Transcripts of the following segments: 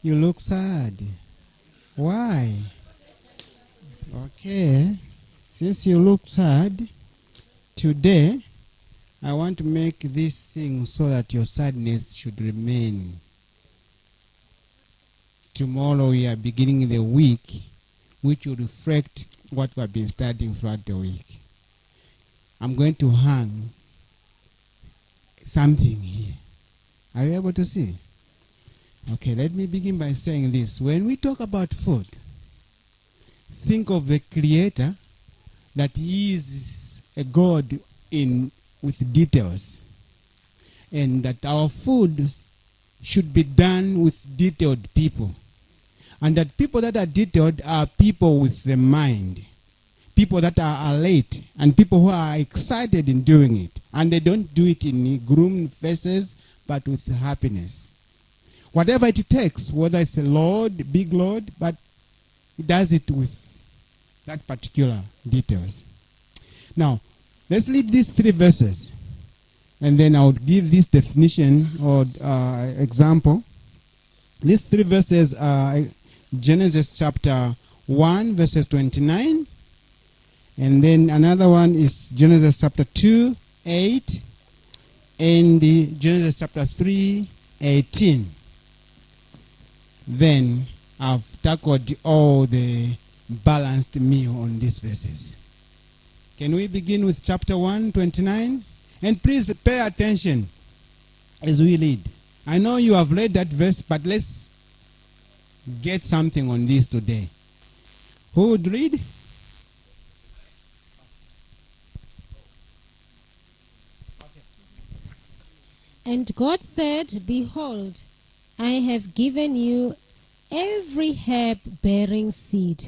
You look sad. Why? Okay. Since you look sad, today I want to make this thing so that your sadness should remain. Tomorrow we are beginning the week, which will reflect what we have been studying throughout the week. I'm going to hang something here. Are you able to see? Okay, let me begin by saying this. When we talk about food, think of the Creator, that He is a God with details, and that our food should be done with detailed people, and that people that are detailed are people with the mind, people that are alert, and people who are excited in doing it, and they don't do it in gloomy faces but with happiness. Whatever it takes, whether it's a load, big load, but He does it with that particular details. Now, let's read these 3 verses, and then I would give this definition or example. These 3 verses are Genesis chapter 1, verses 29, and then another one is Genesis chapter 2, 8, and Genesis chapter 3, 18. Then I've tackled all the balanced meal on these verses. Can we begin with chapter 1, 29? And please pay attention as we read. I know you have read that verse, but let's get something on this today. Who would read? And God said, Behold, I have given you every herb bearing seed,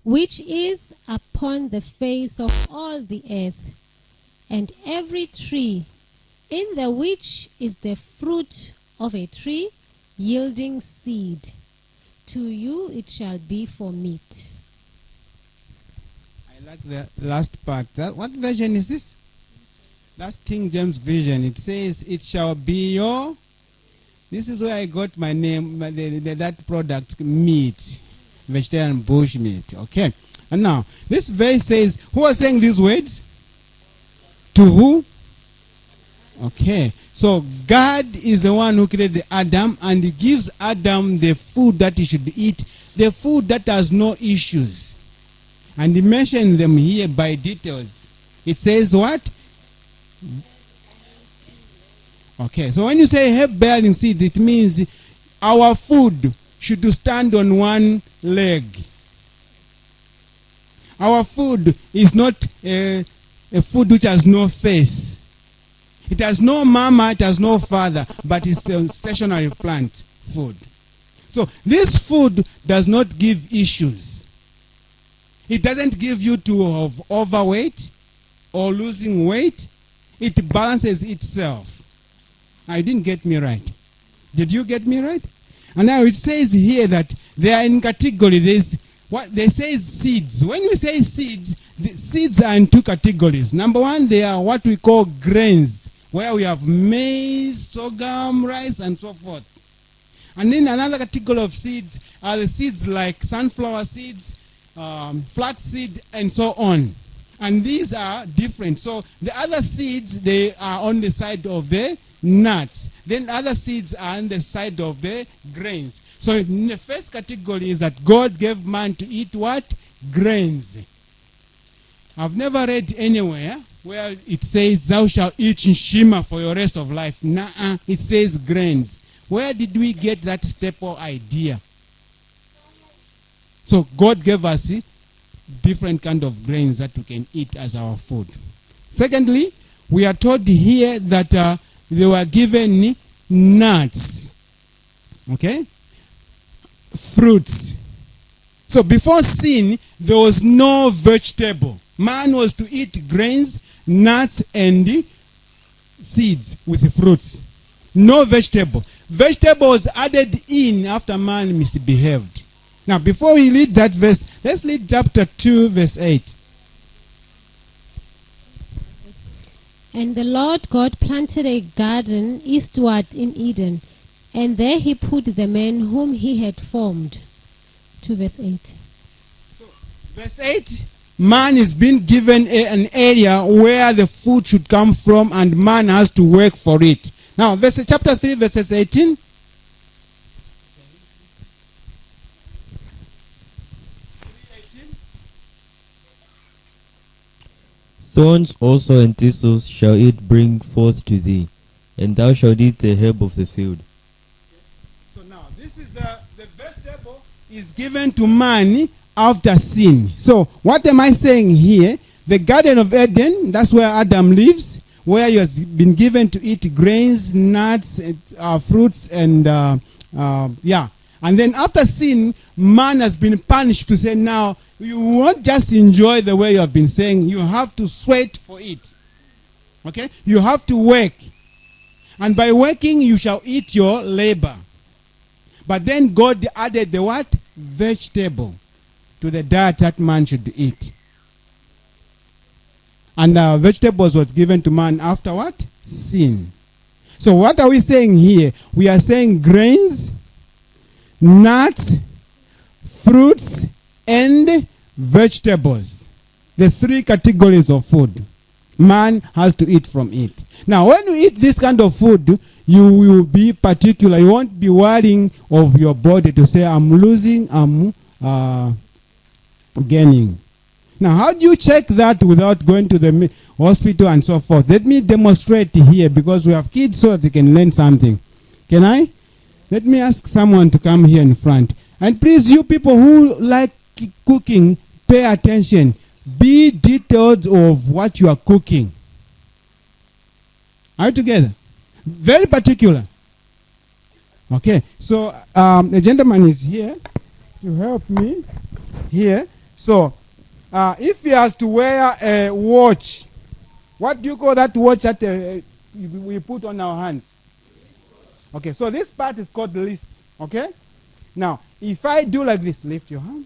which is upon the face of all the earth, and every tree, in the which is the fruit of a tree yielding seed. To you it shall be for meat. I like the last part. What version is this? That's King James Version. It says, it shall be your... This is where I got my name, that product, meat, vegetarian bush meat. Okay. And now, this verse says, who are saying these words? To who? Okay. So, God is the one who created Adam, and He gives Adam the food that he should eat, the food that has no issues. And He mentioned them here by details. It says what? Okay, so when you say herb bearing seed, it means our food should stand on one leg. Our food is not a food which has no face. It has no mama, it has no father, but it's a stationary plant food. So this food does not give issues. It doesn't give you to have overweight or losing weight. It balances itself. I didn't get me right. Did you get me right? And now it says here that they are in category. There's what they say is seeds. When we say seeds, the seeds are in 2 categories. Number 1, they are what we call grains, where we have maize, sorghum, rice, and so forth. And then another category of seeds are the seeds like sunflower seeds, flaxseed, and so on. And these are different. So the other seeds, they are on the side of the nuts. Then other seeds are on the side of the grains. So in the first category is that God gave man to eat what? Grains. I've never read anywhere where it says thou shalt eat shima for your rest of life. Nuh-uh. It says grains. Where did we get that staple idea? So God gave us different kind of grains that we can eat as our food. Secondly, we are told here that they were given nuts, okay, fruits. So before sin, there was no vegetable. Man was to eat grains, nuts, and seeds with fruits. No vegetable. Vegetable was added in after man misbehaved. Now, before we read that verse, let's read chapter 2, verse 8. And the Lord God planted a garden eastward in Eden, And there he put the man whom he had formed. To verse 8. So, verse 8, man is being given an area where the food should come from, and man has to work for it. Now, chapter 3, verses 18. Thorns also and thistles shall it bring forth to thee, and thou shalt eat the herb of the field. So now, this is the vegetable is given to man after sin. So, what am I saying here? The Garden of Eden, that's where Adam lives, where he has been given to eat grains, nuts, fruits, and yeah. And then after sin, man has been punished to say, now, you won't just enjoy the way you have been saying, you have to sweat for it. Okay? You have to work. And by working, you shall eat your labor. But then God added the what? Vegetable to the diet that man should eat. And vegetables was given to man after what? Sin. So what are we saying here? We are saying grains, nuts, fruits, and vegetables. The three categories of food. Man has to eat from it. Now, when you eat this kind of food, you will be particular. You won't be worrying of your body to say, I'm losing, I'm gaining. Now, how do you check that without going to the hospital and so forth? Let me demonstrate here, because we have kids so that they can learn something. Can I? Let me ask someone to come here in front. And please, you people who like cooking, pay attention. Be detailed of what you are cooking. Are you together? Very particular. Okay, so the gentleman is here to help me here. So, if he has to wear a watch, what do you call that watch that we put on our hands? Okay, so this part is called the list. Okay? Now, if I do like this, lift your hand.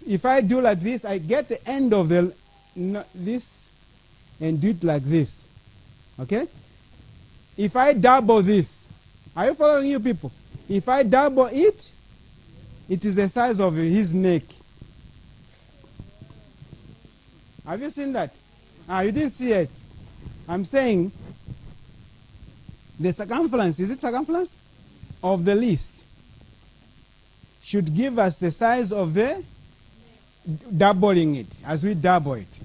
If I do like this, I get the end of this and do it like this. Okay? If I double this, are you following, you people? If I double it, it is the size of his neck. Have you seen that? You didn't see it. I'm saying the circumference, is it circumference? Of the list should give us the size of the doubling it, as we double it.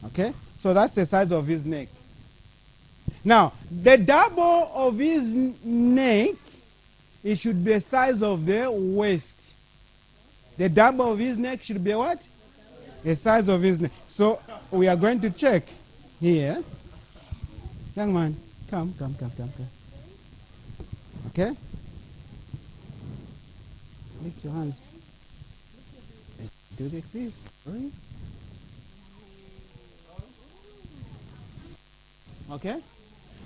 Okay? So that's the size of his neck. Now, the double of his neck, it should be the size of the waist. The double of his neck should be what? The size of his neck. So, we are going to check here. Young man, come. Okay? Lift your hands. Do like this. Right? Okay?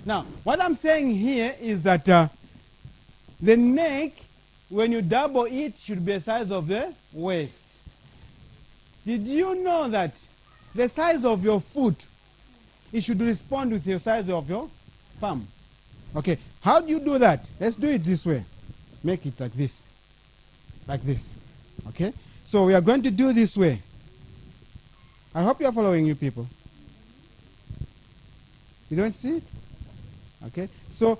Now, what I'm saying here is that the neck, when you double it, should be the size of the waist. Did you know that the size of your foot, it should respond with the size of your palm? Okay, how do you do that? Let's do it this way. Make it like this. Like this. Okay? So we are going to do this way. I hope you are following, you people. You don't see it? Okay? So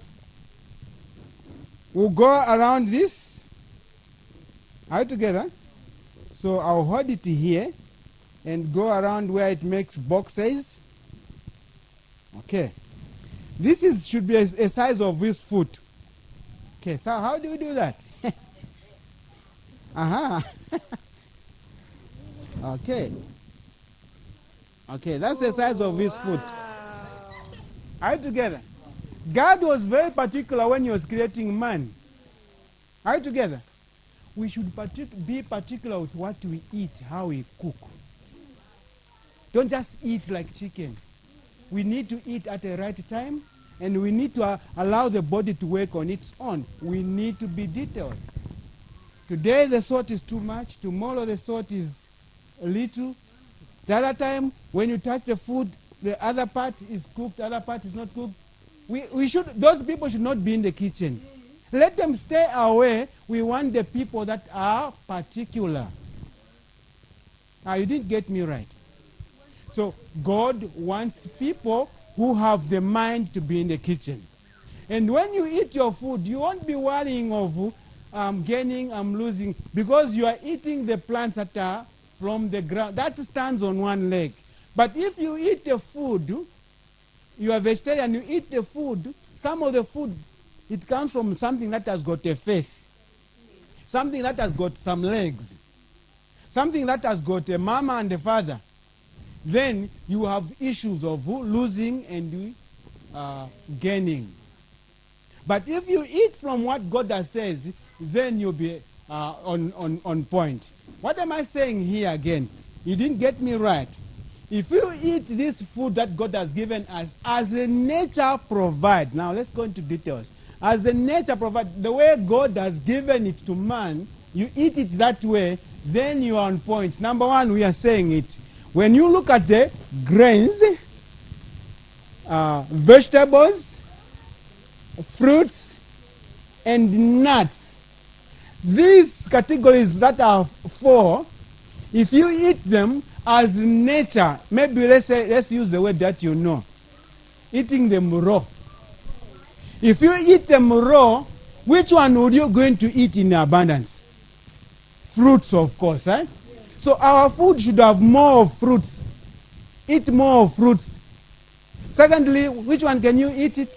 we'll go around this. Are you together? So I'll hold it here and go around where it makes boxes. Okay. This should be a size of his foot. Okay, so how do we do that? Okay. Okay, that's the size of his foot. Are you together? God was very particular when he was creating man. Are you together? We should be particular with what we eat, how we cook. Don't just eat like chicken. We need to eat at the right time, and we need to allow the body to work on its own. We need to be detailed. Today the salt is too much. Tomorrow the salt is a little. The other time, when you touch the food, the other part is cooked, the other part is not cooked. those people should not be in the kitchen. Let them stay away. We want the people that are particular. You didn't get me right. So God wants people who have the mind to be in the kitchen. And when you eat your food, you won't be worrying of I'm gaining, I'm losing, because you are eating the plants that are from the ground. That stands on one leg. But if you eat the food, you are vegetarian, you eat the food, some of the food, it comes from something that has got a face, something that has got some legs, something that has got a mama and a father. Then you have issues of losing and gaining. But if you eat from what God has says, then you'll be on point. What am I saying here again? You didn't get me right. If you eat this food that God has given us, as a nature provide. Now let's go into details. As the nature provide, the way God has given it to man, you eat it that way, then you are on point. Number one, we are saying it. When you look at the grains, vegetables, fruits, and nuts, these categories that are four, if you eat them as nature, maybe let's use the word that you know, eating them raw. If you eat them raw, which one would you going to eat in abundance? Fruits, of course, eh? So our food should have more of fruits. Eat more of fruits. Secondly, which one can you eat it?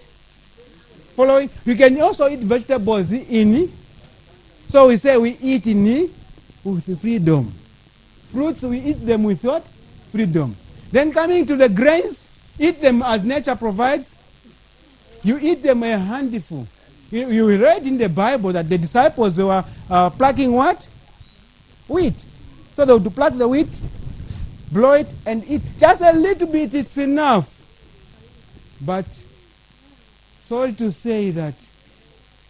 Following, you can also eat vegetables in. So we say we eat in with freedom. Fruits, we eat them with what? Freedom. Then coming to the grains, eat them as nature provides. You eat them a handful. You read in the Bible that the disciples were plucking what? Wheat. So they would pluck the wheat, blow it, and eat just a little bit. It's enough. But sorry to say that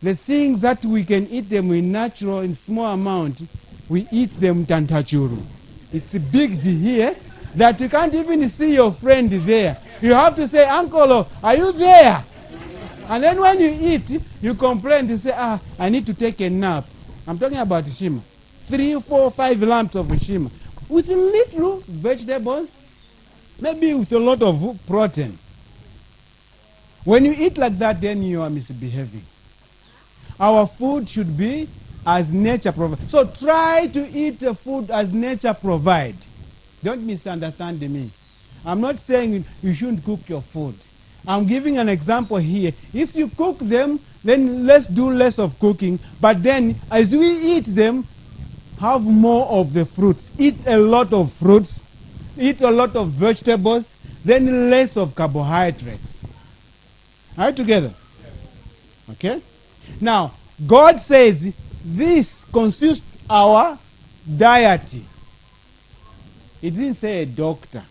the things that we can eat them in natural, in small amount, we eat them tantachuru. It's a big deal here that you can't even see your friend there. You have to say, Uncle, are you there? And then when you eat, you complain to say, I need to take a nap. I'm talking about Shima. 3, 4, 5 lamps of Shima. With little vegetables, maybe with a lot of protein. When you eat like that, then you are misbehaving. Our food should be as nature provides. So try to eat the food as nature provides. Don't misunderstand me. I'm not saying you shouldn't cook your food. I'm giving an example here. If you cook them, then let's do less of cooking. But then, as we eat them, have more of the fruits. Eat a lot of fruits. Eat a lot of vegetables. Then less of carbohydrates. Are you together? Yes. Okay? Now, God says this consists our deity. It didn't say a doctor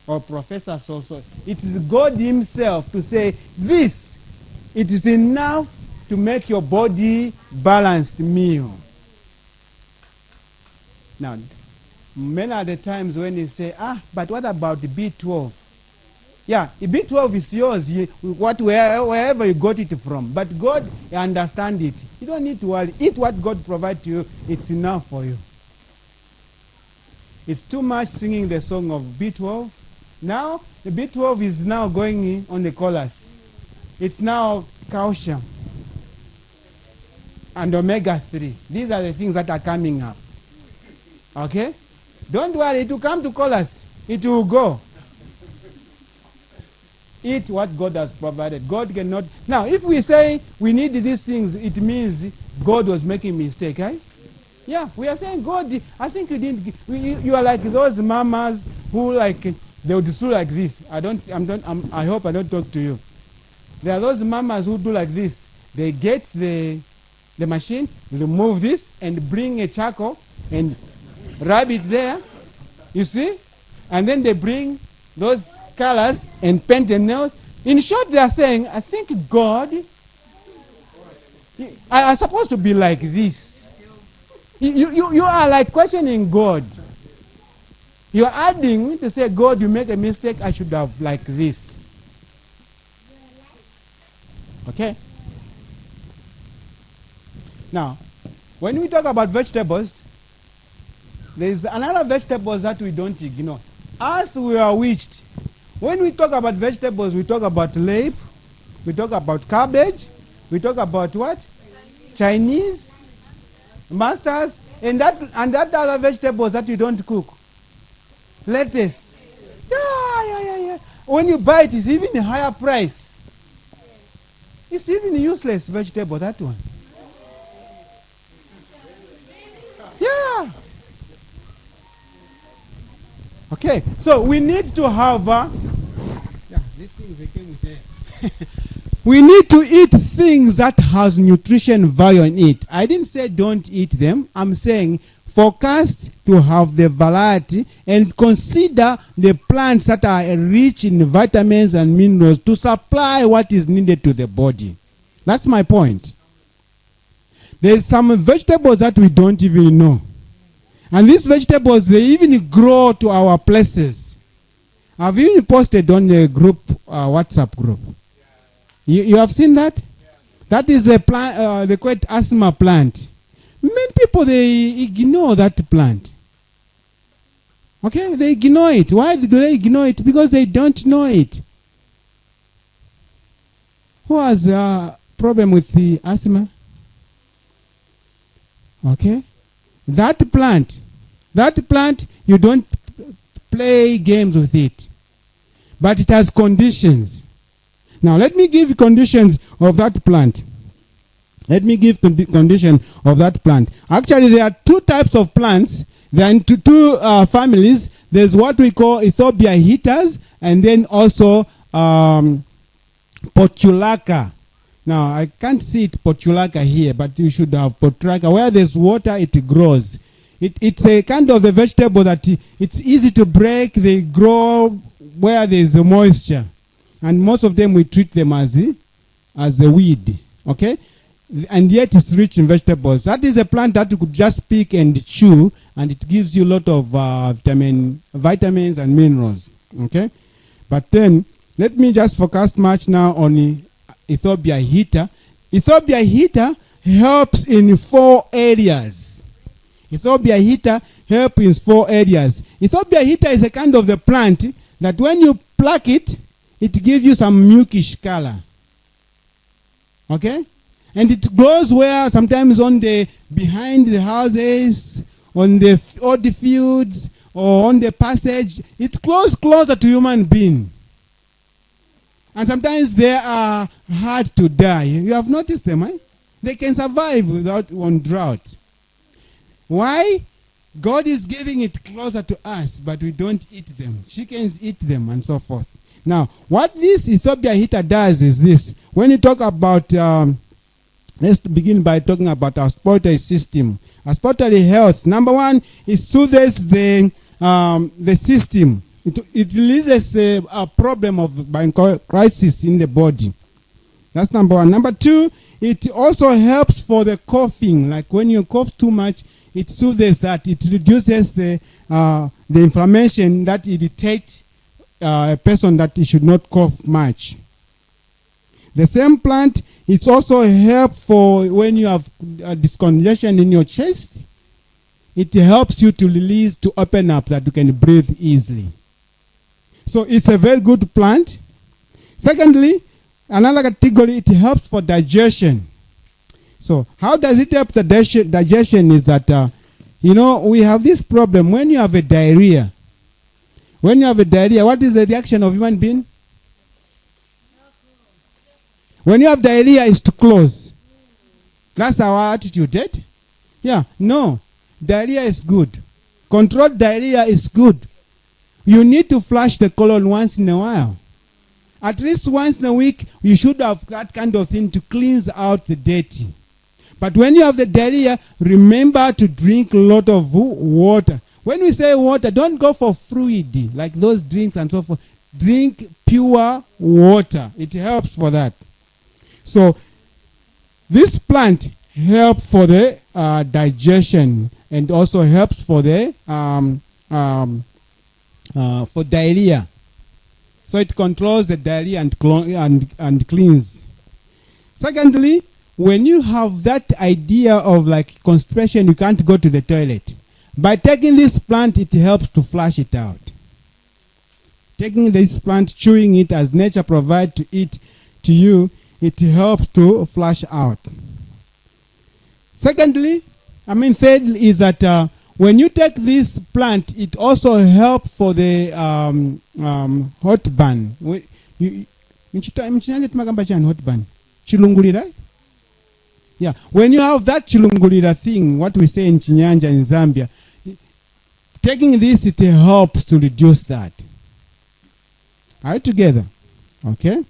or professor so. It is God himself to say this. It is enough to make your body balanced meal. Now, many are the times when they say, but what about the B12? Yeah, the B12 is yours, wherever you got it from. But God understands it. You don't need to worry. Eat what God provides to you. It's enough for you. It's too much singing the song of B12. Now, the B12 is now going on the chorus. It's now calcium and omega-3. These are the things that are coming up. Okay? Don't worry, it will come to chorus. It will go. Eat what God has provided. God cannot. Now, if we say we need these things, it means God was making mistake, right? Yeah, we are saying God. I think you didn't. You are like those mamas who they would do like this. I hope I don't talk to you. There are those mamas who do like this. They get the machine, remove this, and bring a charcoal and rub it there. You see, and then they bring those colors and paint the nails. In short, they are saying, I think God are supposed to be like this. You are like questioning God. You are adding to say, God, you make a mistake, I should have like this. Okay? Now, when we talk about vegetables, there is another vegetables that we don't ignore. As we are witched, when we talk about vegetables, we talk about leek, we talk about cabbage, we talk about what? Chinese, mustards, and that other vegetables that you don't cook. Lettuce. Yeah. When you buy it, it's even a higher price. It's even a useless vegetable, that one. Yeah. Okay, so we need to have these things they came with here. We need to eat things that has nutrition value in it. I didn't say don't eat them. I'm saying forecast to have the variety and consider the plants that are rich in vitamins and minerals to supply what is needed to the body. That's my point. There's some vegetables that we don't even know. And these vegetables, they even grow to our places. I've even posted on the group, WhatsApp group. You have seen that? That is a plant, they call it asthma plant. Many people, they ignore that plant. Okay, they ignore it. Why do they ignore it? Because they don't know it. Who has a problem with the asthma? Okay. That plant, you don't play games with it. But it has conditions. Now, let me give conditions of that plant. Condition of that plant. Actually, there are two types of plants. There are two families. There's what we call Ethiopia heaters, and then also Portulaca. Now, I can't see it Portulaca here, but you should have Portulaca. Where there's water, it grows. It's a kind of a vegetable that it's easy to break. They grow where there's moisture. And most of them, we treat them as a weed. Okay? And yet it's rich in vegetables. That is a plant that you could just pick and chew, and it gives you a lot of vitamins and minerals. Okay? But then, let me just focus much now on Ethiopia heater. Ethiopia heater helps in 4 areas. Ethiopia heater helps in 4 areas. Ethiopia heater is a kind of the plant that when you pluck it, it gives you some milkish color. Okay? And it grows where sometimes on the behind the houses, on the fields, or on the passage. It grows closer to human being. And sometimes they are hard to die. You have noticed them, eh? They can survive without one drought. Why? God is giving it closer to us, but we don't eat them. Chickens eat them and so forth. Now, what this Ethiopia heater does is this. When you talk about, let's begin by talking about our respiratory system. Respiratory health. Number one, it soothes the system. It releases a problem of crisis in the body. That's number one. Number two, it also helps for the coughing. Like when you cough too much, it soothes that. It reduces the inflammation that irritates a person that he should not cough much. The same plant, it's also helpful when you have discongestion in your chest. It helps you to release, to open up, that you can breathe easily. So it's a very good plant. Secondly, another category, it helps for digestion. So how does it help the digestion is that, we have this problem. When you have a diarrhea, what is the reaction of human being? When you have diarrhea, it's to close. That's our attitude, right? Yeah, no. Diarrhea is good. Controlled diarrhea is good. You need to flush the colon once in a while. At least once in a week, you should have that kind of thing to cleanse out the dirty. But when you have the diarrhea, remember to drink a lot of water. When we say water, don't go for fluid, like those drinks and so forth. Drink pure water. It helps for that. So, this plant helps for the digestion and also helps for the for diarrhea. So it controls the diarrhea and cleans. Secondly, when you have that idea of like constipation, you can't go to the toilet. By taking this plant, it helps to flush it out. Taking this plant, chewing it as nature provides to eat to you, it helps to flush out. Thirdly is that when you take this plant, it also helps for the heartburn. Heartburn. Chilungulira? Yeah. When you have that chilungulira thing, what we say in Chinyanja in Zambia, taking this, it helps to reduce that. Are you together? Okay.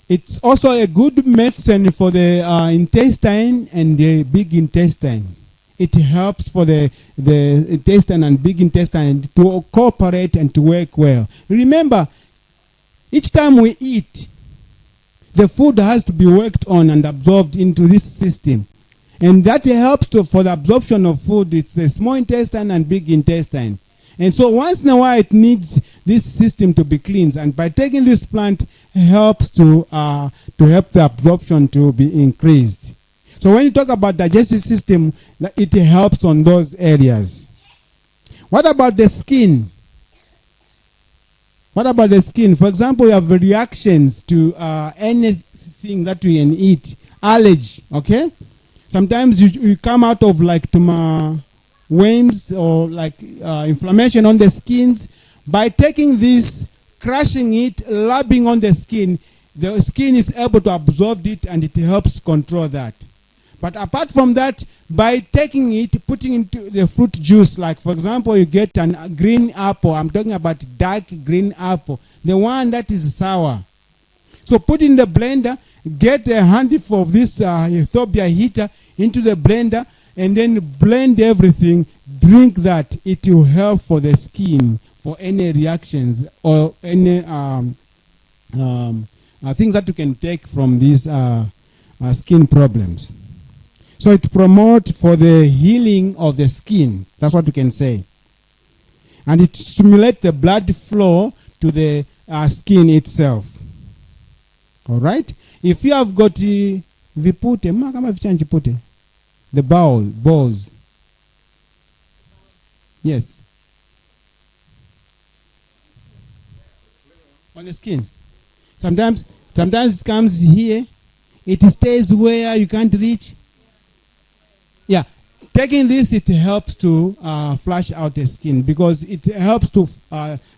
It's also a good medicine for the intestine and the big intestine. It helps for the intestine and big intestine to cooperate and to work well. Remember, each time we eat, the food has to be worked on and absorbed into this system. And that helps for the absorption of food. It's the small intestine and big intestine. And so once in a while it needs this system to be cleansed. And by taking this plant helps to help the absorption to be increased. So when you talk about digestive system, it helps on those areas. What about the skin? What about the skin? For example, you have reactions to anything that we can eat. Allergy, okay? Sometimes you come out of like worms or like inflammation on the skins. By taking this, crushing it, rubbing on the skin is able to absorb it and it helps control that. But apart from that, by taking it, putting into the fruit juice, like for example, you get a green apple. I'm talking about dark green apple, the one that is sour. So put in the blender, get a handful of this Ethiopia heater into the blender, and then blend everything. Drink that. It will help for the skin, for any reactions or any things that you can take from these skin problems. So it promotes for the healing of the skin. That's what we can say. And it stimulates the blood flow to the skin itself. All right? If you have got the balls. Yes. On the skin. Sometimes it comes here. It stays where you can't reach. Yeah, taking this, it helps to flush out the skin because it helps to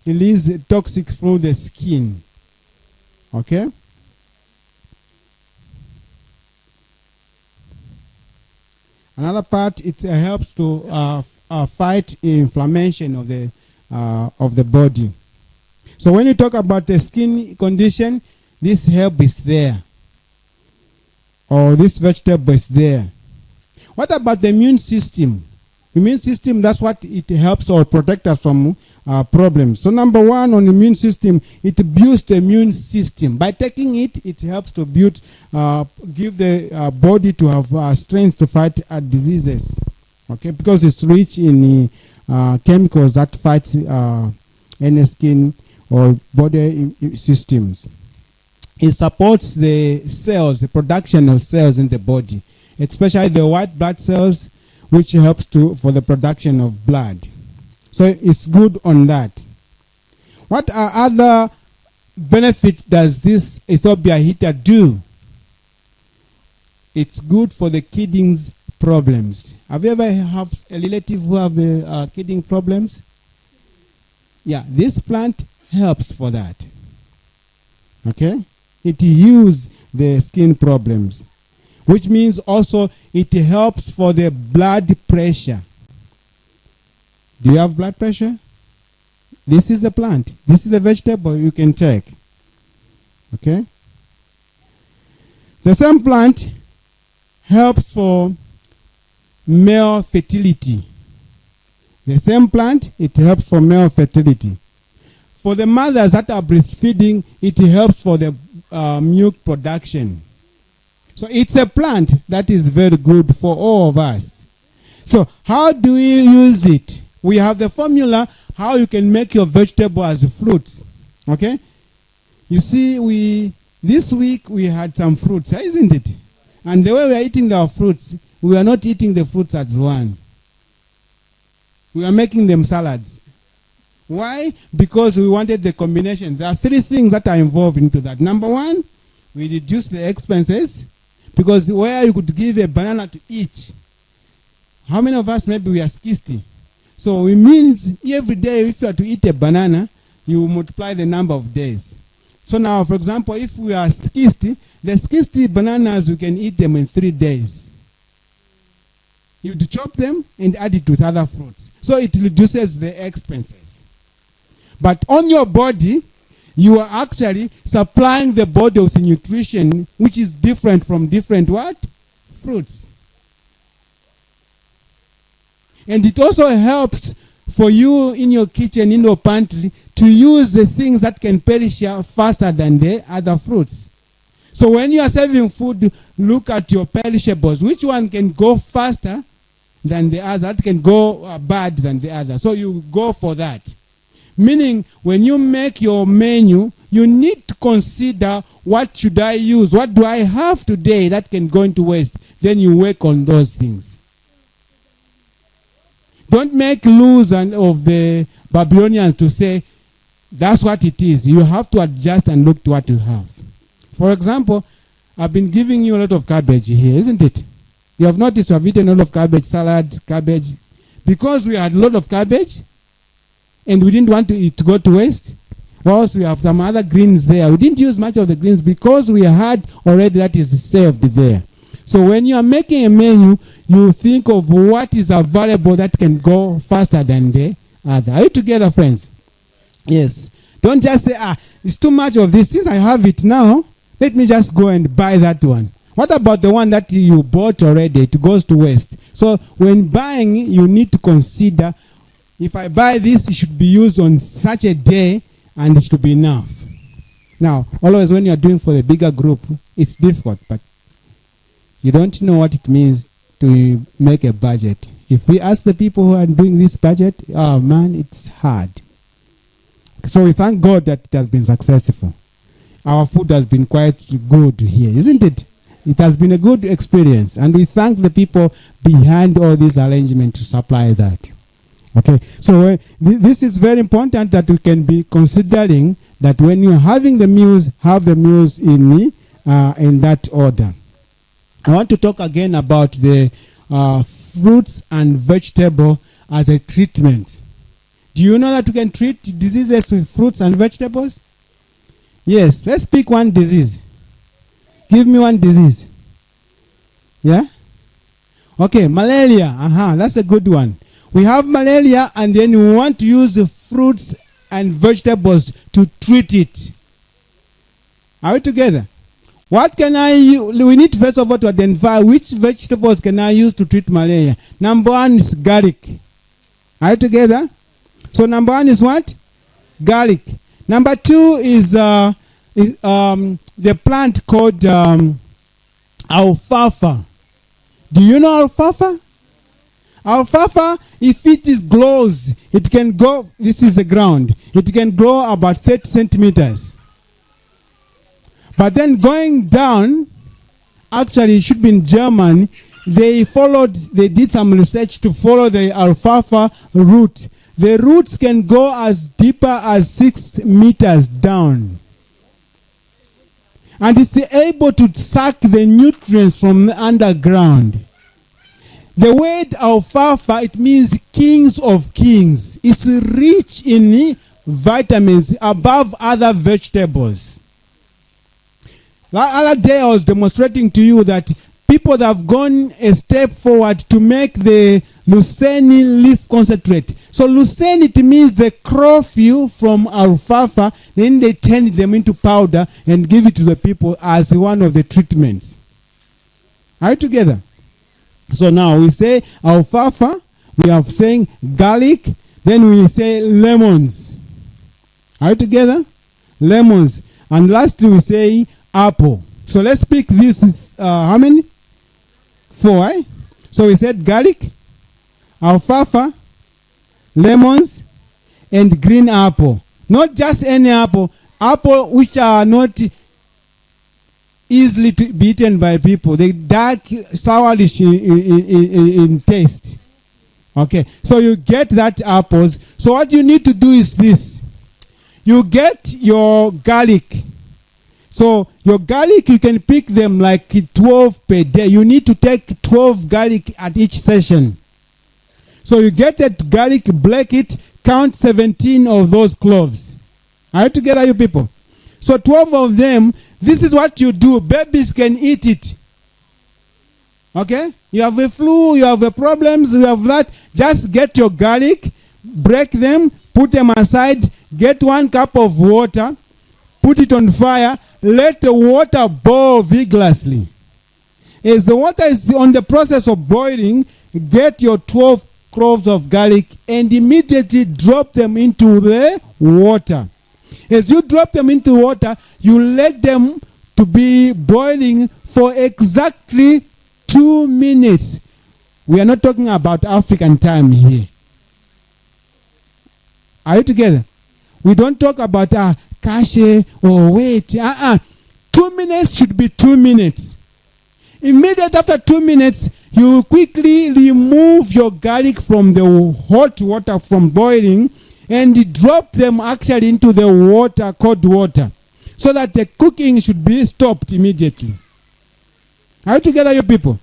release toxic through the skin. Okay? Another part, it helps to fight inflammation of the body. So when you talk about the skin condition, this herb is there, or this vegetable is there. What about the immune system? Immune system, that's what it helps or protect us from problems. So number one on immune system, it builds the immune system. By taking it, it helps to build, give the body to have strength to fight diseases. Okay, because it's rich in chemicals that fights any skin or body systems. It supports the cells, the production of cells in the body, especially the white blood cells, which helps for the production of blood. So it's good on that. What other benefit does this Ethiopia heater do? It's good for the kidneys problems. Have you ever have a relative who have kidney problems? Yeah, this plant helps for that. Okay? It heals the skin problems, which means also it helps for the blood pressure. Do you have blood pressure? This is the plant. This is the vegetable you can take. Okay? The same plant helps for male fertility. The same plant, it helps for male fertility. For the mothers that are breastfeeding, it helps for the milk production. So it's a plant that is very good for all of us. So how do we use it? We have the formula how you can make your vegetable as fruits. Okay? You see, this week we had some fruits, isn't it? And the way we are eating our fruits, we are not eating the fruits as one. We are making them salads. Why? Because we wanted the combination. There are three things that are involved into that. Number one, we reduce the expenses, because where you could give a banana to each, how many of us maybe we are 60? So it means every day if you are to eat a banana, you multiply the number of days. So now, for example, if we are 60, the 60 bananas, you can eat them in 3 days. You chop them and add it with other fruits. So it reduces the expenses. But on your body, you are actually supplying the body with nutrition which is different from different what? Fruits. And it also helps for you in your kitchen, in your pantry, to use the things that can perish faster than the other fruits. So when you are serving food, look at your perishables. Which one can go faster than the other? That can go bad than the other. So you go for that. Meaning, when you make your menu, you need to consider, what should I use? What do I have today that can go into waste? Then you work on those things. Don't make loose of the Babylonians to say, that's what it is. You have to adjust and look to what you have. For example, I've been giving you a lot of cabbage here, isn't it? You have noticed you have eaten a lot of cabbage, salad, cabbage. Because we had a lot of cabbage, and we didn't want it to go to waste. Whilst we have some other greens there, we didn't use much of the greens because we had already that is saved there. So when you are making a menu, you think of what is available that can go faster than the other. Are you together, friends? Yes. Don't just say, it's too much of this. Since I have it now, let me just go and buy that one. What about the one that you bought already? It goes to waste. So when buying, you need to consider, if I buy this, it should be used on such a day, and it should be enough. Now, always when you are doing for a bigger group, it's difficult, but you don't know what it means to make a budget. If we ask the people who are doing this budget, oh man, it's hard. So we thank God that it has been successful. Our food has been quite good here, isn't it? It has been a good experience, and we thank the people behind all this arrangement to supply that. Okay, so this is very important that we can be considering that when you're having the meals, have the meals in that order. I want to talk again about the fruits and vegetable as a treatment. Do you know that we can treat diseases with fruits and vegetables? Yes, let's pick one disease. Give me one disease. Yeah? Okay, malaria. That's a good one. We have malaria, and then we want to use the fruits and vegetables to treat it. Are we together? What can I use? We need first of all to identify which vegetables can I use to treat malaria. Number one is garlic. Are you together? So number one is what? Garlic. Number two is the plant called alfalfa. Do you know alfalfa? Alfalfa, if it is grows, it can go, this is the ground, it can grow about 30 centimeters. But then going down, actually it should be in Germany, they did some research to follow the alfalfa root. The roots can go as deeper as 6 meters down. And it's able to suck the nutrients from the underground. The word alfalfa, it means kings of kings. It's rich in vitamins above other vegetables. The other day I was demonstrating to you that people that have gone a step forward to make the lucerne leaf concentrate. So lucerne, it means the chlorophyll from alfalfa, then they turn them into powder and give it to the people as one of the treatments. Are you together? So now we say alfalfa, we are saying garlic, then we say lemons. Are you together? Lemons. And lastly we say apple. So let's pick this, how many? 4, eh? So we said garlic, alfalfa, lemons, and green apple. Not just any apple. Apple which are not easily to be eaten by people. They dark, sourish in taste. Okay, so you get that apples. So what you need to do is this. You get your garlic. So your garlic, you can pick them like 12 per day. You need to take 12 garlic at each session. So you get that garlic, black it, count 17 of those cloves. Are you together, you people? So 12 of them, this is what you do. Babies can eat it. Okay? You have a flu, you have a problems, you have that. Just get your garlic, break them, put them aside, get 1 cup of water, put it on fire, let the water boil vigorously. As the water is on the process of boiling, get your 12 cloves of garlic and immediately drop them into the water. As you drop them into water, you let them to be boiling for exactly 2 minutes. We are not talking about African time here. Are you together? We don't talk about kashe or wait. 2 minutes should be 2 minutes. Immediately after 2 minutes, you quickly remove your garlic from the hot water from boiling and drop them actually into the water, cold water, so that the cooking should be stopped immediately. Are you together, you people?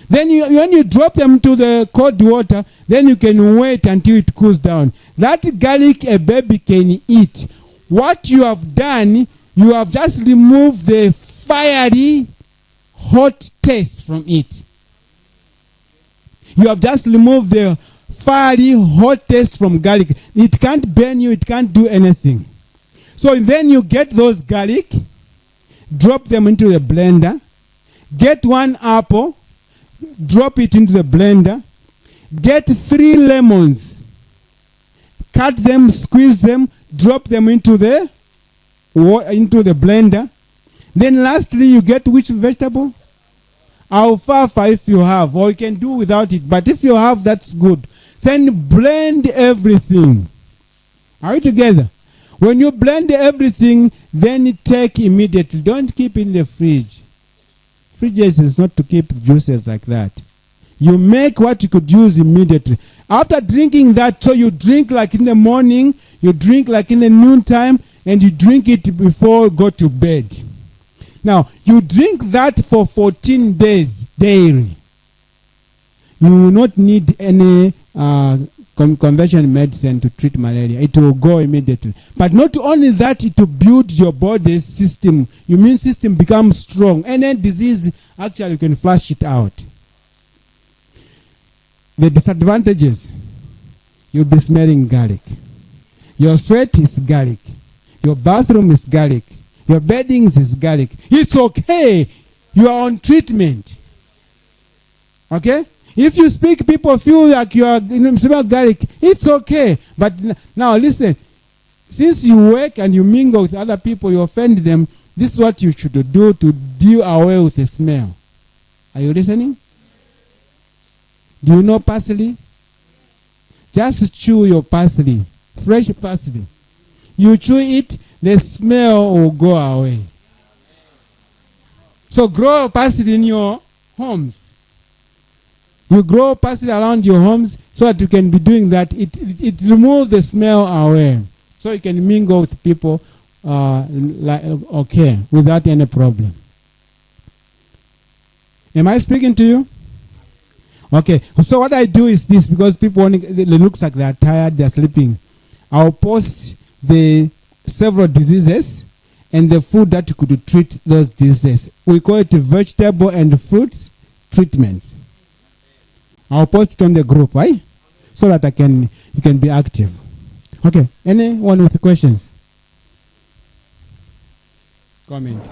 Then when you drop them to the cold water, then you can wait until it cools down. That garlic a baby can eat. What you have done, you have just removed the fiery, hot taste from it. You have just removed the fiery, hot taste from garlic. It can't burn you, it can't do anything. So then you get those garlic, drop them into the blender, get 1 apple, drop it into the blender, get 3 lemons, cut them, squeeze them, drop them into the blender. Then lastly, you get which vegetable? Alfalfa if you have, or you can do without it. But if you have, that's good. Then blend everything. Are you together? When you blend everything, then take immediately. Don't keep in the fridge. Fridges is not to keep juices like that. You make what you could use immediately. After drinking that, so you drink like in the morning, you drink like in the noontime, and you drink it before you go to bed. Now, you drink that for 14 days daily. You will not need any conventional medicine to treat malaria. It will go immediately. But not only that, it will build your body's system. Your immune system becomes strong. Any disease, actually, you can flush it out. The disadvantages, you'll be smelling garlic. Your sweat is garlic. Your bathroom is garlic. Your beddings is garlic. It's okay. You are on treatment. Okay? If you speak, people feel like you are smell garlic. It's okay. But now listen. Since you work and you mingle with other people, you offend them, this is what you should do to deal away with the smell. Are you listening? Do you know parsley? Just chew your parsley. Fresh parsley. You chew it, the smell will go away. So grow parsley in your homes. You grow parsley around your homes so that you can be doing that. It removes the smell away. So you can mingle with people without any problem. Am I speaking to you? Okay. So what I do is this, because people it looks like they're tired, they're sleeping. I'll post the several diseases and the food that you could treat those diseases. We call it vegetable and fruits treatments. I'll post it on the group, right? So that you can be active. Okay. Anyone with questions? Comment.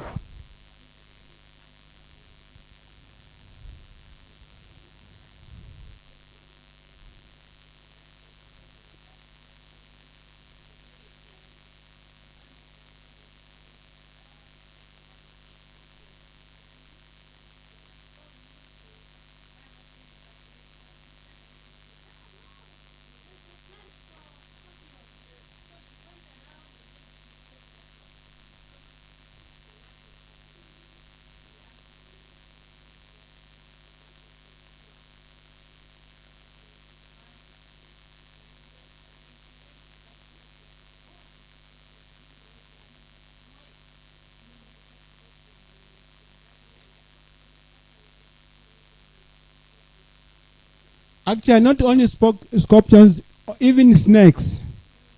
Actually, not only scorpions, even snakes.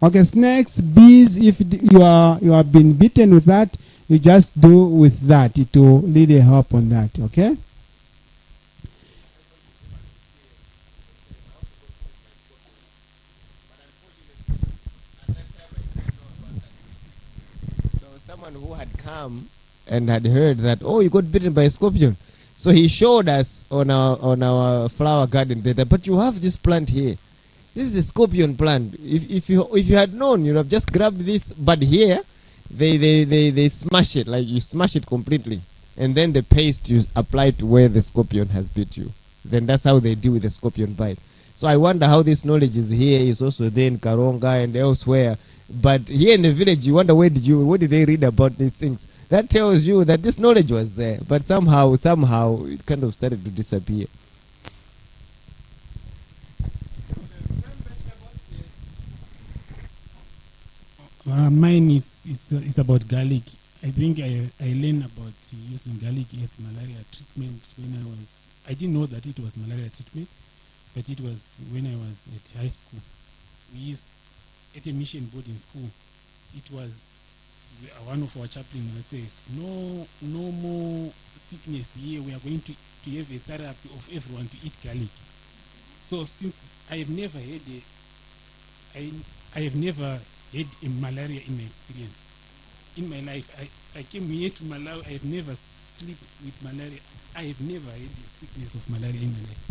Okay, snakes, bees. If you have been bitten with that, you just do with that. It will really help on that. Okay. So someone who had come and had heard that, oh, you got bitten by a scorpion. So he showed us on our flower garden that, but you have this plant here. This is a scorpion plant. If you had known, you'd have just grabbed this. But here, they smash it, like you smash it completely, and then the paste you apply to where the scorpion has bit you. Then that's how they deal with the scorpion bite. So I wonder how this knowledge is here, is also there in Karonga and elsewhere. But here in the village, you wonder what did they read about these things? That tells you that this knowledge was there, but somehow it kind of started to disappear. Mine is about garlic. I think I learned about using garlic as malaria treatment when I didn't know that it was malaria treatment, but it was when I was at high school. We used at a mission boarding school. It was one of our chaplain says, no more sickness here. We are going to have a therapy of everyone to eat garlic. So since I have never had a malaria in my experience. In my life, I came here to Malawi. I have never slept with malaria. I have never had the sickness of malaria in my life.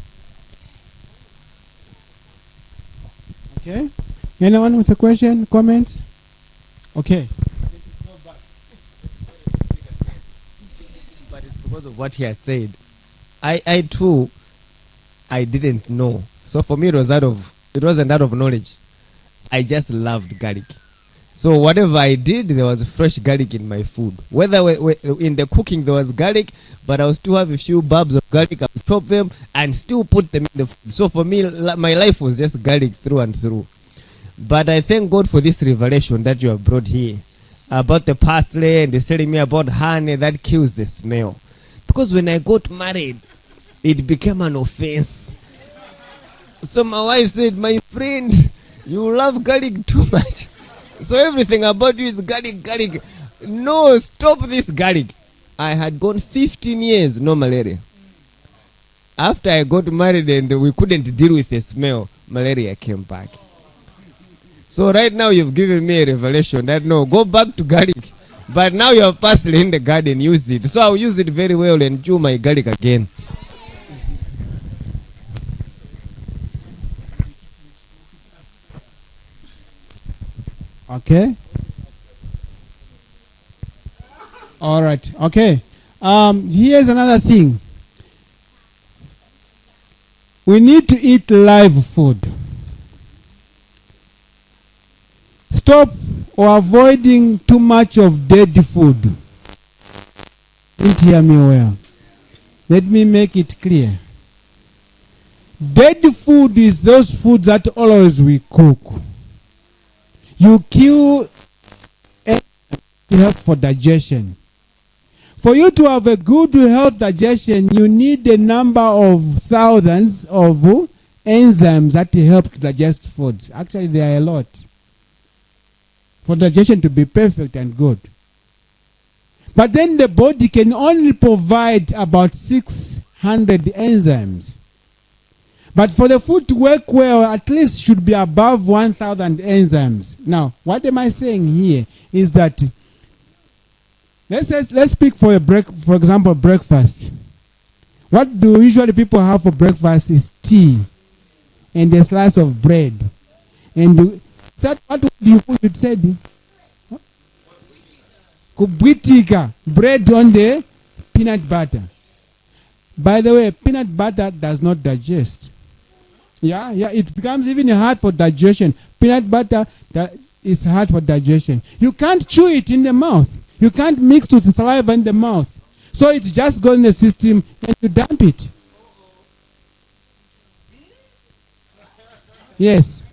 Okay. Anyone with a question, comments? Okay. But it's because of what he has said. I too, I didn't know. So for me, it wasn't out of knowledge. I just loved garlic. So whatever I did, there was fresh garlic in my food. Whether in the cooking there was garlic, but I would still have a few bulbs of garlic. I would chop them and still put them in the food. So for me, my life was just garlic through and through. But I thank God for this revelation that you have brought here about the parsley, and they're telling me about honey that kills the smell. Because when I got married, it became an offense. So my wife said, my friend, you love garlic too much. So everything about you is garlic. No, stop this garlic. I had gone 15 years, no malaria. After I got married and we couldn't deal with the smell, malaria came back. So right now you've given me a revelation that no, go back to garlic. But now you have parsley in the garden, use it. So I'll use it very well and chew my garlic again. Okay. All right. Okay. Here's another thing. We need to eat live food. Stop or avoiding too much of dead food. Didn't hear me well. Let me make it clear. Dead food is those foods that always we cook. You kill to help for digestion. For you to have a good health digestion, you need a number of thousands of enzymes that help to digest food. Actually, there are a lot. For digestion to be perfect and good. But then the body can only provide about 600 enzymes. But for the food to work well, at least should be above 1,000 enzymes. Now, what am I saying here is that let's speak for for example, breakfast. What do usually people have for breakfast is tea and a slice of bread. And what do you put? It said kubwitika, bread on the peanut butter. By the way, peanut butter does not digest. Yeah, it becomes even hard for digestion. Peanut butter is hard for digestion. You can't chew it in the mouth. You can't mix with the saliva in the mouth. So it just goes in the system and you dump it. Yes.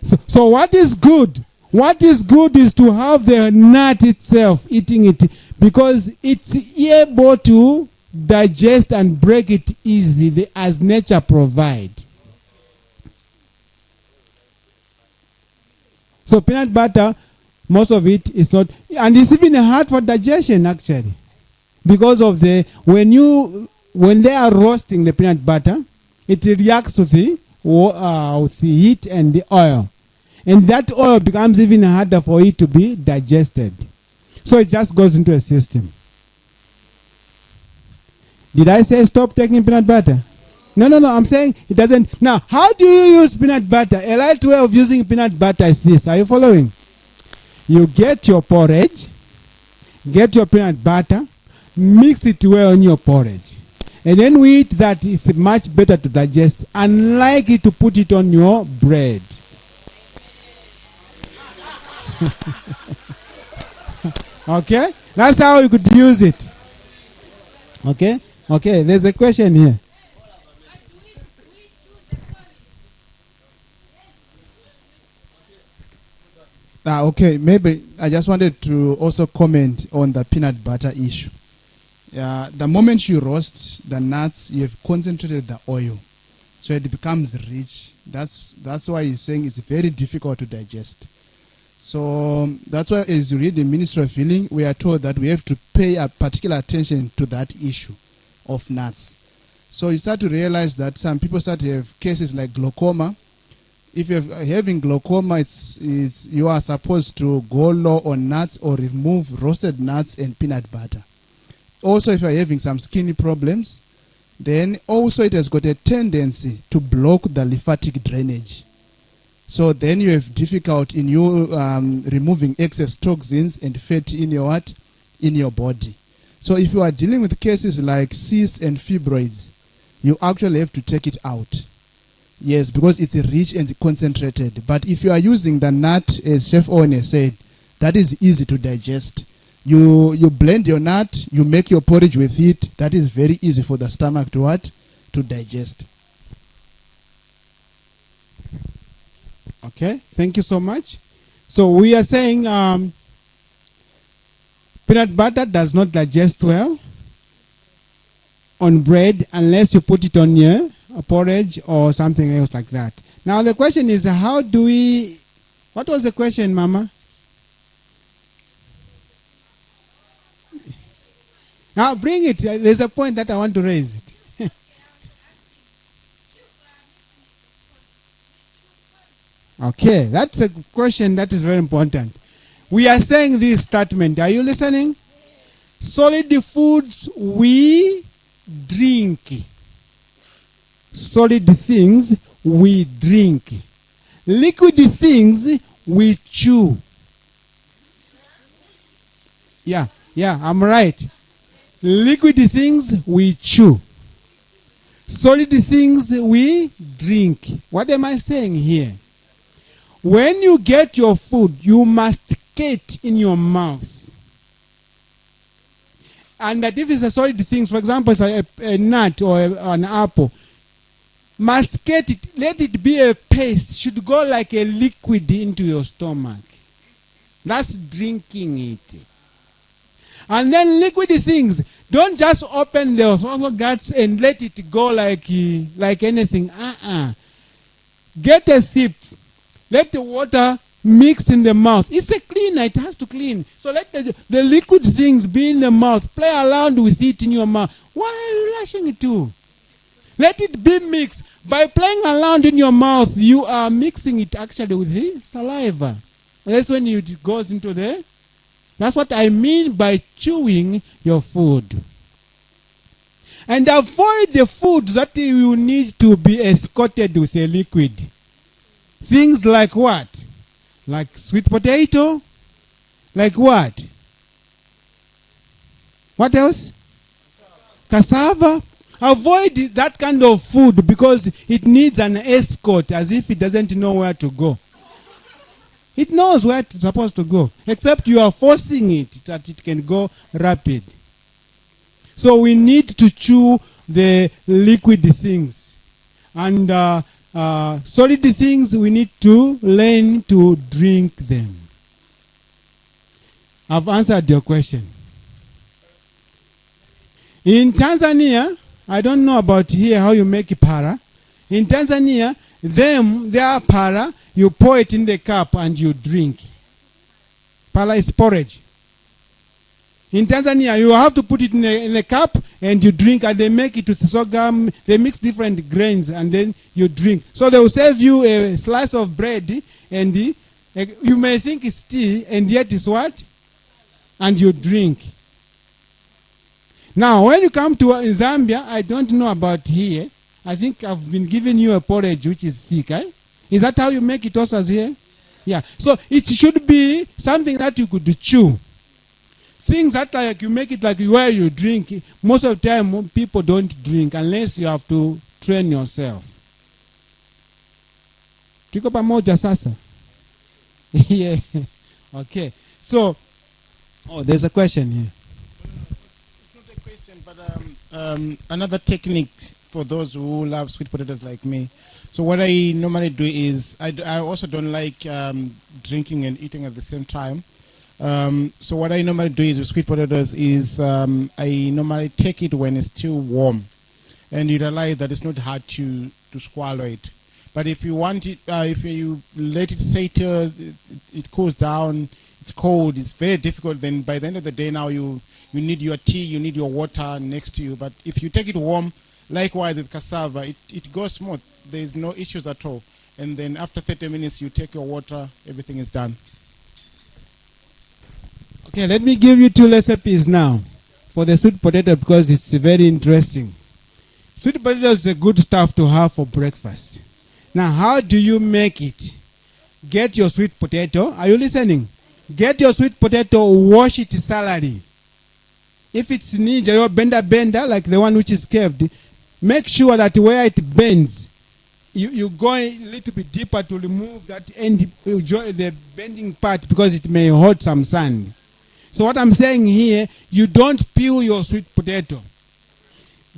So what is good? What is good is to have the nut itself, eating it, because it's able to digest and break it easy as nature provide. So peanut butter, most of it is not, and it's even hard for digestion actually, because of when they are roasting the peanut butter, it reacts with the heat and the oil, and that oil becomes even harder for it to be digested. So it just goes into a system. Did I say stop taking peanut butter? No, I'm saying it doesn't. Now, how do you use peanut butter? A light way of using peanut butter is this. Are you following? You get your porridge, get your peanut butter, mix it well in your porridge. And then we eat that. It's much better to digest, unlike it to put it on your bread. Okay? That's how you could use it. Okay, there's a question here. Okay, maybe I just wanted to also comment on the peanut butter issue. The moment you roast the nuts, you have concentrated the oil, so it becomes rich. That's why he's saying it's very difficult to digest. So that's why, as you read the Ministry of Healing, we are told that we have to pay a particular attention to that issue of nuts. So you start to realize that some people start to have cases like glaucoma. If you're having glaucoma, you are supposed to go low on nuts or remove roasted nuts and peanut butter. Also, if you're having some skin problems, then also it has got a tendency to block the lymphatic drainage. So then you have difficulty in you removing excess toxins and fat in your body. So if you are dealing with cases like cysts and fibroids, you actually have to take it out. Yes, because it's rich and concentrated. But if you are using the nut, as Chef Owen has said, that is easy to digest. You blend your nut, you make your porridge with it. That is very easy for the stomach to digest. Okay, thank you so much. So we are saying peanut butter does not digest well on bread unless you put it on your porridge or something else like that. Now the question is, what was the question, Mama? Now bring it. There's a point that I want to raise it. Okay, that's a question that is very important. We are saying this statement. Are you listening? Solid foods we drink. Solid things we drink. Liquid things we chew. Yeah, I'm right. Liquid things we chew. Solid things we drink. What am I saying here? When you get your food, you masticate in your mouth. And that if it's a solid thing, for example, it's a nut or an apple, masticate it, let it be a paste, should go like a liquid into your stomach. That's drinking it. And then liquid things, don't just open the guts and let it go like anything. Get a sip. Let the water mix in the mouth. It's a cleaner. It has to clean. So let the liquid things be in the mouth. Play around with it in your mouth. Why are you lashing it to? Let it be mixed. By playing around in your mouth, you are mixing it actually with the saliva. That's when it goes into there. That's what I mean by chewing your food. And avoid the foods that you need to be escorted with a liquid. Things like what? Like sweet potato? Like what? What else? Cassava? Avoid that kind of food because it needs an escort, as if it doesn't know where to go. It knows where it's supposed to go, except you are forcing it that it can go rapid. So we need to chew the liquid things. And solid things, we need to learn to drink them. I've answered your question. In Tanzania, I don't know about here how you make para. In Tanzania, their para, you pour it in the cup and you drink. Para is porridge. In Tanzania, you have to put it in a cup and you drink, and they make it with sorghum. They mix different grains and then you drink. So they will serve you a slice of bread, and you may think it's tea, and yet it's what? And you drink. Now, when you come to Zambia, I don't know about here. I think I've been giving you a porridge which is thick. Eh? Is that how you make it also as here? Yeah. So it should be something that you could chew. Things that like you make it like where you drink. Most of the time, people don't drink unless you have to train yourself. Tuko pamoja sasa? Yeah. Okay. So, there's a question here. It's not a question, but another technique for those who love sweet potatoes like me. So what I normally do is I also don't like drinking and eating at the same time. So what I normally do is with sweet potatoes is I normally take it when it's still warm, and you realize that it's not hard to swallow it. But if you want it, if you let it settle, it cools down, it's cold, it's very difficult. Then by the end of the day now you need your tea, you need your water next to you. But if you take it warm, likewise with cassava, it goes smooth. There is no issues at all. And then after 30 minutes, you take your water, everything is done. Okay, let me give you 2 recipes now for the sweet potato because it's very interesting. Sweet potato is a good stuff to have for breakfast. Now, how do you make it? Get your sweet potato. Are you listening? Get your sweet potato, wash it thoroughly. If it's ninja or bender, like the one which is curved, make sure that where it bends, you go a little bit deeper to remove that end, the bending part, because it may hold some sand. So what I'm saying here, you don't peel your sweet potato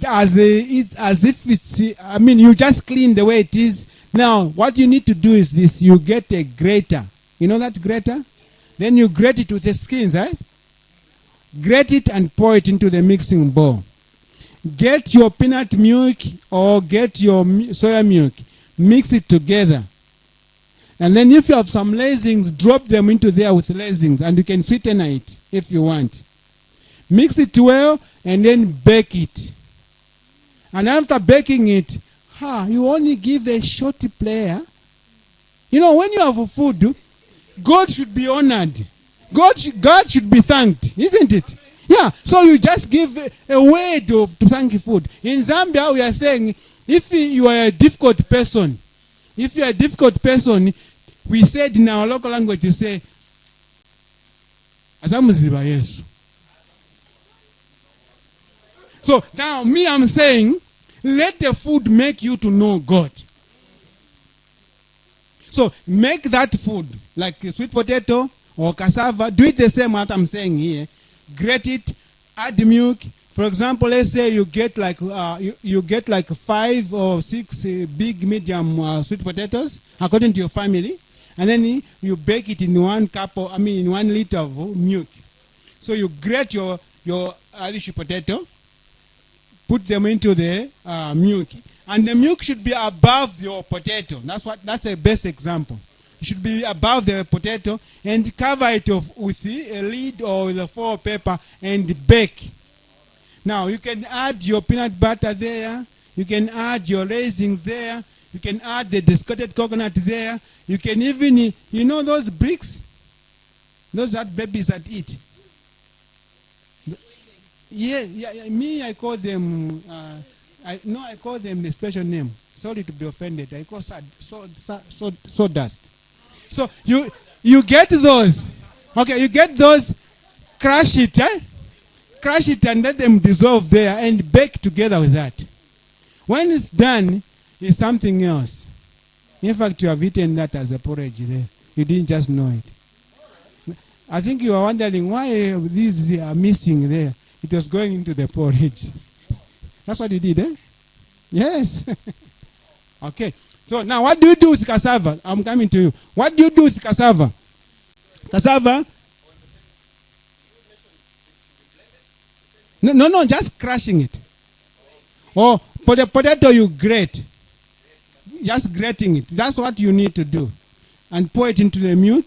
as if it's, you just clean the way it is. Now, what you need to do is this. You get a grater. You know that grater? Then you grate it with the skins, eh? Grate it and pour it into the mixing bowl. Get your peanut milk or get your soya milk. Mix it together. And then if you have some raisins, drop them into there with raisins, and you can sweeten it if you want. Mix it well and then bake it. And after baking it, you only give a short prayer. You know, when you have food, God should be honored. God should be thanked, isn't it? Yeah, so you just give a word to thank food. In Zambia, we are saying, if you are a difficult person, we said in our local language, you say, Azamuziba Yesu. So now me, I'm saying, let the food make you to know God. So make that food, like sweet potato or cassava, do it the same what I'm saying here. Grate it, add milk. For example, let's say you get like 5 or 6 big medium sweet potatoes according to your family, and then you bake it in 1 liter of milk. So you grate your Irish potato, put them into the milk, and the milk should be above your potato. That's the best example. It should be above the potato, and cover it with a lid or with a foil paper and bake. Now you can add your peanut butter there. You can add your raisins there. You can add the discarded coconut there. You can even, those bricks, those that babies that eat. Yeah. Me, I call them. I call them the special name. Sorry to be offended. I call sawdust. So you get those. Okay, you get those. Crush it, Crush it and let them dissolve there and bake together with that. When it's done, it's something else. In fact, you have eaten that as a porridge there. You didn't just know it. I think you are wondering why these are missing there. It was going into the porridge. That's what you did, eh? Yes. Okay. So now what do you do with cassava? I'm coming to you. What do you do with cassava? Cassava? No, just crushing it. Or for the potato you grate. Just grating it. That's what you need to do. And pour it into the milk.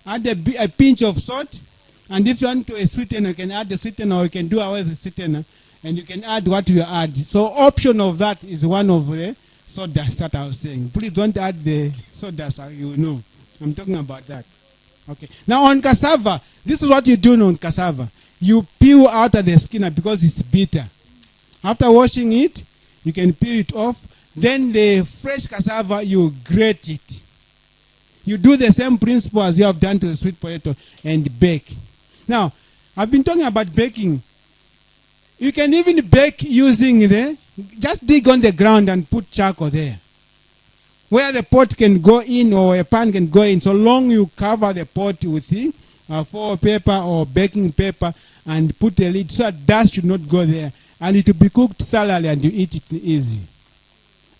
Add a pinch of salt. And if you want to sweeten, you can add the sweetener, or you can do away with the sweetener. And you can add what you add. So option of that is one of the sawdust that I was saying. Please don't add the sawdust, you know. I'm talking about that. Okay. Now on cassava, this is what you do on cassava. You peel out the skin because it's bitter. After washing it, you can peel it off. Then the fresh cassava, you grate it. You do the same principle as you have done to the sweet potato and bake. Now, I've been talking about baking. You can even bake using just dig on the ground and put charcoal there. Where the pot can go in or a pan can go in, so long you cover the pot with foil paper or baking paper and put a lid so that dust should not go there. And it will be cooked thoroughly and you eat it easy.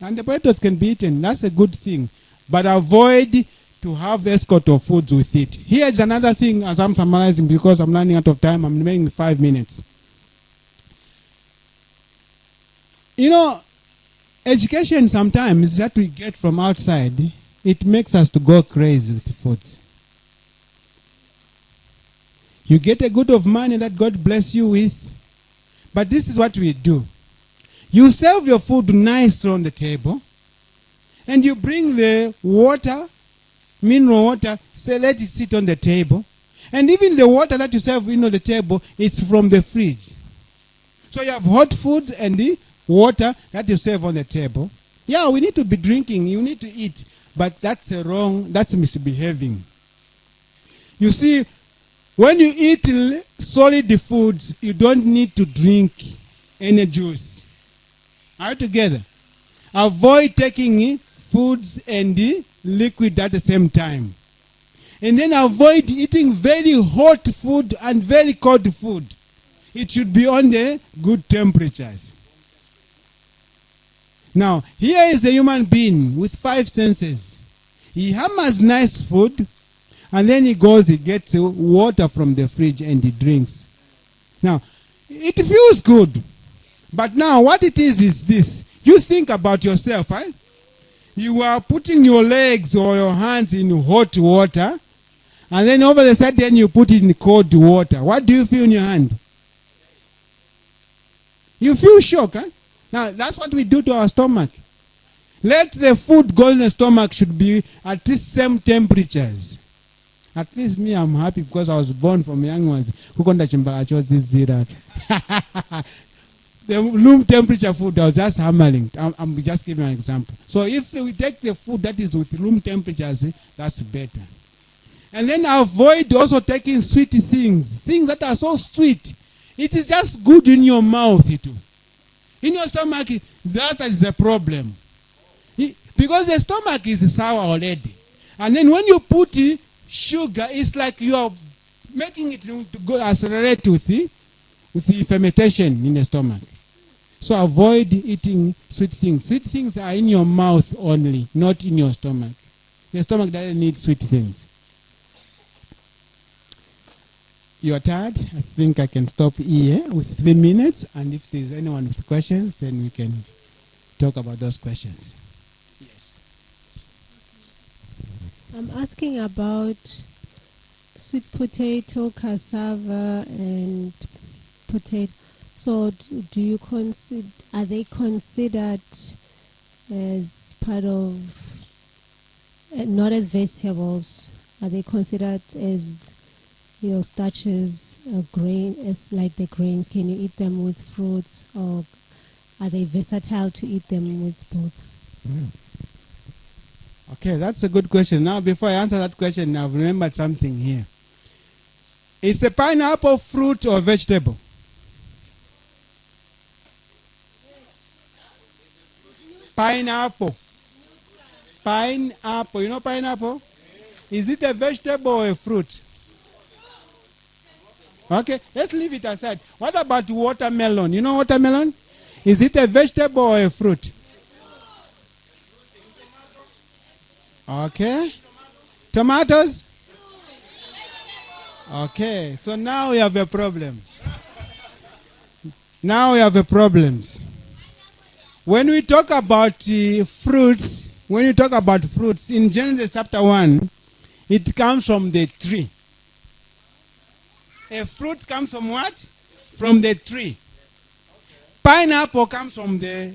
And the potatoes can be eaten. That's a good thing. But avoid to have escort of foods with it. Here's another thing as I'm summarizing because I'm running out of time. I'm remaining 5 minutes. You know, education sometimes that we get from outside, it makes us to go crazy with foods. You get a good of money that God bless you with, but this is what we do. You serve your food nice on the table, and you bring the water, mineral water, say let it sit on the table. And even the water that you serve on the table, it's from the fridge. So you have hot food and the water that you serve on the table. Yeah, we need to be drinking, you need to eat, but that's wrong, that's misbehaving. You see, when you eat solid foods, you don't need to drink any juice. Are you together? Avoid taking foods and liquid at the same time. And then avoid eating very hot food and very cold food. It should be on the good temperatures. Now, here is a human being with 5 senses. He hammers nice food, and then he gets water from the fridge and he drinks. Now, it feels good. But now what it is this. You think about yourself, right? You are putting your legs or your hands in hot water, and then over the sudden you put it in cold water. What do you feel in your hand? You feel shock, huh? Now, that's what we do to our stomach. Let the food go in the stomach should be at least same temperatures. At least me, I'm happy because I was born from young ones. The room temperature food, I was just hammering. I'm just giving an example. So if we take the food that is with room temperatures, that's better. And then avoid also taking sweet things. Things that are so sweet. It is just good in your mouth too. In your stomach, that is a problem. Because the stomach is sour already. And then when you put sugar, it's like you are making it to go accelerate with the fermentation in the stomach. So avoid eating sweet things. Sweet things are in your mouth only, not in your stomach. The stomach doesn't need sweet things. You are tired? I think I can stop here with 3 minutes. And if there's anyone with questions, then we can talk about those questions. Yes. I'm asking about sweet potato, cassava, and potato. So do you consider, are they considered as part of, not as vegetables, are they considered as starches, grain, as like the grains? Can you eat them with fruits, or are they versatile to eat them with both? Okay, that's a good question. Now, before I answer that question, I've remembered something here. Is the pineapple fruit or vegetable? Pineapple. Pineapple. You know pineapple? Is it a vegetable or a fruit? Okay, let's leave it aside. What about watermelon? You know watermelon? Is it a vegetable or a fruit? Okay. Tomatoes? Okay, so now we have a problem. Now we have a problems. When we talk about fruits, in Genesis chapter 1, it comes from the tree. A fruit comes from what? From the tree. Pineapple comes from the...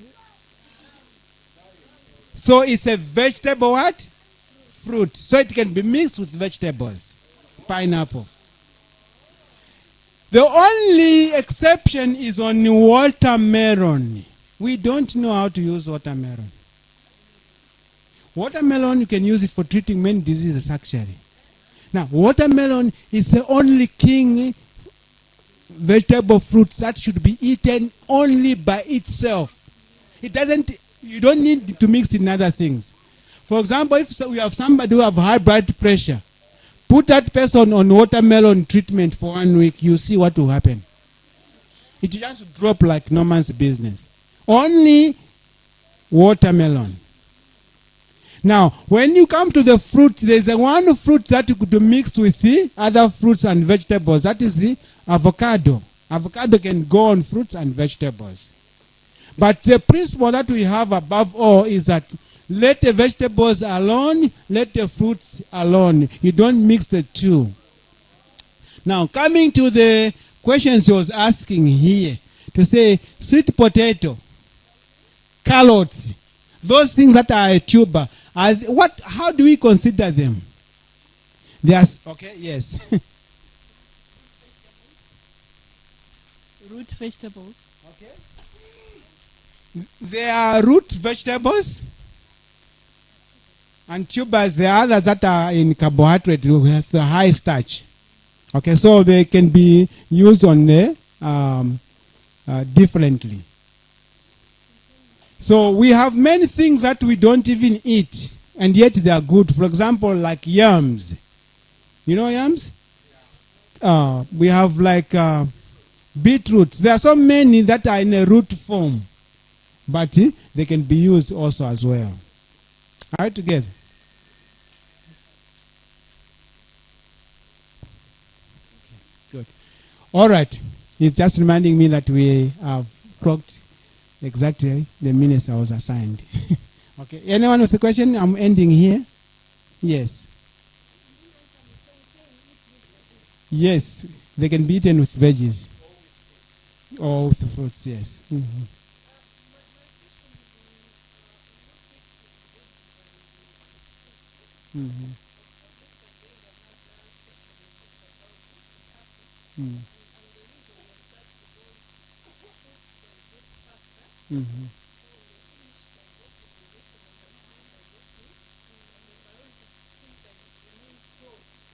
So it's a vegetable what? Fruit. So it can be mixed with vegetables. Pineapple. The only exception is on watermelon. We don't know how to use watermelon. Watermelon, you can use it for treating many diseases actually. Now, watermelon is the only king vegetable fruit that should be eaten only by itself. You don't need to mix in other things. For example, if we have somebody who have high blood pressure, put that person on watermelon treatment for 1 week, you see what will happen. It just drop like no man's business. Only watermelon. Now, when you come to the fruit, there's one fruit that you could mix with the other fruits and vegetables. That is the avocado. Avocado can go on fruits and vegetables. But the principle that we have above all is that let the vegetables alone, let the fruits alone. You don't mix the two. Now, coming to the questions he was asking here, to say sweet potato, carrots, those things that are a tuber, how do we consider them? Okay, yes. Root vegetables. Okay. They are root vegetables. And tubers, there are others that are in carbohydrate with a high starch. Okay, so they can be used on differently. So we have many things that we don't even eat, and yet they are good. For example, like yams. You know yams? We have like beetroots. There are so many that are in a root form, but they can be used also as well. All right, together. Good. All right. He's just reminding me that we have clocked exactly the minutes I was assigned. Okay. Anyone with a question? I'm ending here. Yes. Yes. They can be eaten with veggies. Or with the fruits, yes. Mm-hmm. Mm-hmm. Mm. Mm-hmm.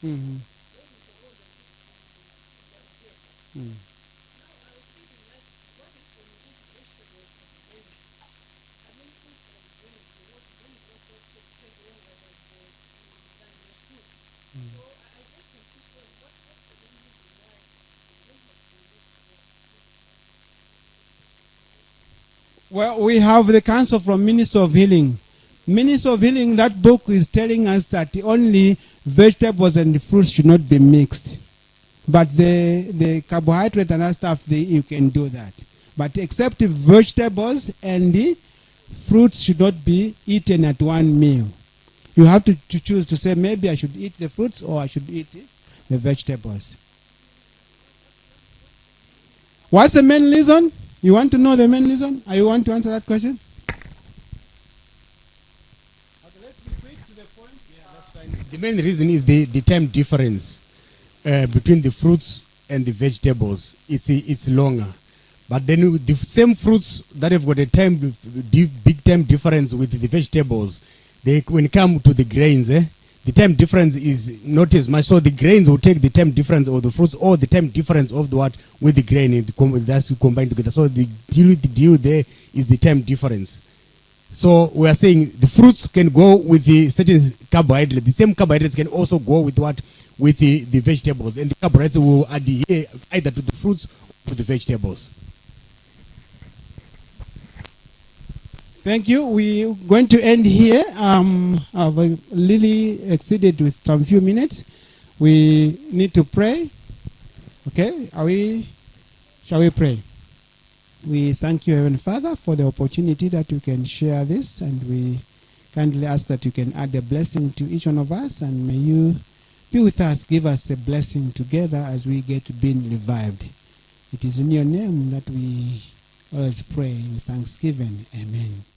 Mm-hmm. Mm. Well, we have the counsel from Minister of Healing. Minister of Healing, that book is telling us that only vegetables and fruits should not be mixed. But the carbohydrate and other stuff, you can do that. But except vegetables and the fruits should not be eaten at one meal. You have to choose to say, maybe I should eat the fruits or I should eat the vegetables. What's the main reason? You want to know the main reason? Or you want to answer that question? Okay, let's be quick to the point. Yeah, that's fine. The main reason is the time difference between the fruits and the vegetables. It's longer. But then the same fruits that have got a big time difference with the vegetables, when it comes to the grains, the time difference is not as much. So the grains will take the time difference of the fruits or the time difference of the what with the grain. That's combined together. So the deal there is the time difference. So we are saying the fruits can go with the certain carbohydrates. The same carbohydrates can also go with what? With the vegetables. And the carbohydrates will adhere either to the fruits or to the vegetables. Thank you. We're going to end here. I've really exceeded with some few minutes. We need to pray. Okay? Shall we pray? We thank you, Heavenly Father, for the opportunity that we can share this, and we kindly ask that you can add a blessing to each one of us, and may you be with us, give us a blessing together as we get being revived. It is in your name that we always pray with thanksgiving. Amen.